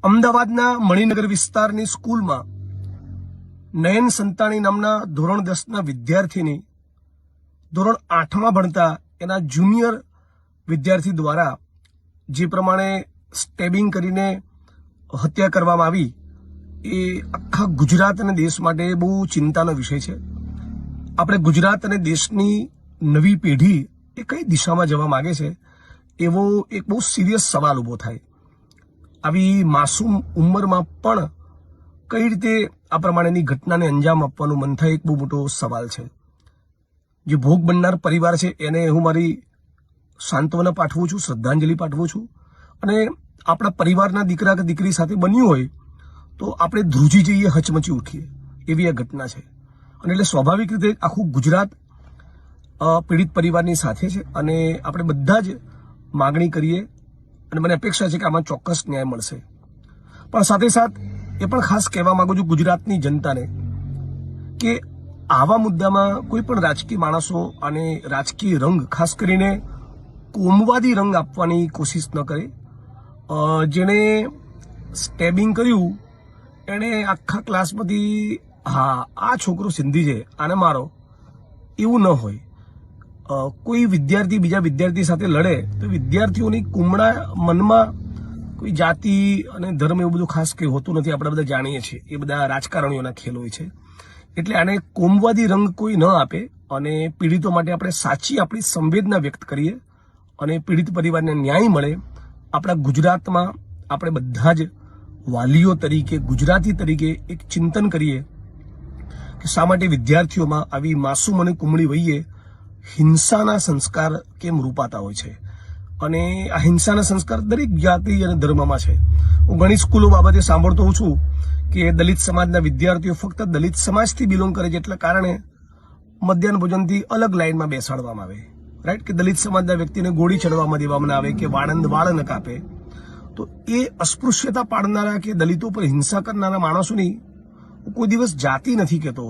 અમદાવાદના મણિનગર વિસ્તારની સ્કૂલમાં નયન સંતાણી નામના ધોરણ 10ના વિદ્યાર્થીની ધોરણ 8માં ભણતા એના જુનિયર વિદ્યાર્થી દ્વારા જે પ્રમાણે સ્ટેબિંગ કરીને હત્યા કરવામાં આવી એ આખા ગુજરાત અને દેશ માટે બહુ ચિંતાનો વિષય છે. આપણે ગુજરાત અને દેશની નવી પેઢી એ કઈ દિશામાં જવા માંગે છે એવો એક બહુ સિરિયસ સવાલ ઊભો થાય. આવી માસૂમ ઉંમરમાં પણ કઈ રીતે આ પ્રમાણેની ઘટનાને અંજામ આપવાનું મન થાય એક બહુ મોટો સવાલ છે. જે ભોગ બનનાર પરિવાર છે એને હું મારી સાંત્વના પાઠવું છું, શ્રદ્ધાંજલિ પાઠવું છું. અને આપણા પરિવારના દીકરા કે દીકરી સાથે બન્યું હોય તો આપણે ધ્રુજી જઈએ, હચમચી ઉઠીએ એવી આ ઘટના છે. અને એટલે સ્વાભાવિક રીતે આખું ગુજરાત પીડિત પરિવારની સાથે છે અને આપણે બધા જ માગણી કરીએ અને મને અપેક્ષા છે કે આમાં ચોક્કસ ન્યાય મળશે. પણ સાથે સાથ એ પણ ખાસ કહેવા માંગુ છું ગુજરાતની જનતાને કે આવા મુદ્દામાં કોઈ પણ રાજકીય માણસો અને રાજકીય રંગ, ખાસ કરીને કોમવાદી રંગ આપવાની કોશિશ ન કરે. જેણે સ્ટેબિંગ કર્યું એણે આખા ક્લાસમાંથી આ છોકરો સિંધી છે આને મારો એવું ન હોય. કોઈ વિદ્યાર્થી બીજા વિદ્યાર્થી સાથે લડે તો વિદ્યાર્થીઓની કુમળા મનમાં કોઈ જાતિ અને ધર્મ એવું બધું ખાસ કંઈ હોતું નથી. આપણે બધા જાણીએ છીએ એ બધા રાજકારણીઓના ખેલ હોય છે. એટલે આને કોમવાદી રંગ કોઈ ન આપે અને પીડિતો માટે આપણે સાચી આપણી સંવેદના વ્યક્ત કરીએ અને પીડિત પરિવારને ન્યાય મળે. આપણા ગુજરાતમાં આપણે બધા જ વાલીઓ તરીકે, ગુજરાતી તરીકે એક ચિંતન કરીએ કે શા માટે વિદ્યાર્થીઓમાં આવી માસૂમ અને કુમળી વયે હિંસાના સંસ્કાર કેમ રૂપાતા હોય છે. અને આ હિંસાના સંસ્કાર દરેક જાતિ અને ધર્મમાં છે. હું ઘણી સ્કૂલો બાબતે સાંભળતો હોઉં છું કે દલિત સમાજના વિદ્યાર્થીઓ ફક્ત દલિત સમાજથી બિલોંગ કરે છે એટલા કારણે મધ્યાહન ભોજનથી અલગ લાઈનમાં બેસાડવામાં આવે, રાઈટ, કે દલિત સમાજના વ્યક્તિને ગોળી ચડવામાં દેવામાં આવે કે વાળ ન કાપે. તો એ અસ્પૃશ્યતા પાડનારા કે દલિતો પર હિંસા કરનારા માણસોની કોઈ દિવસ જાતિ નથી કહેતો.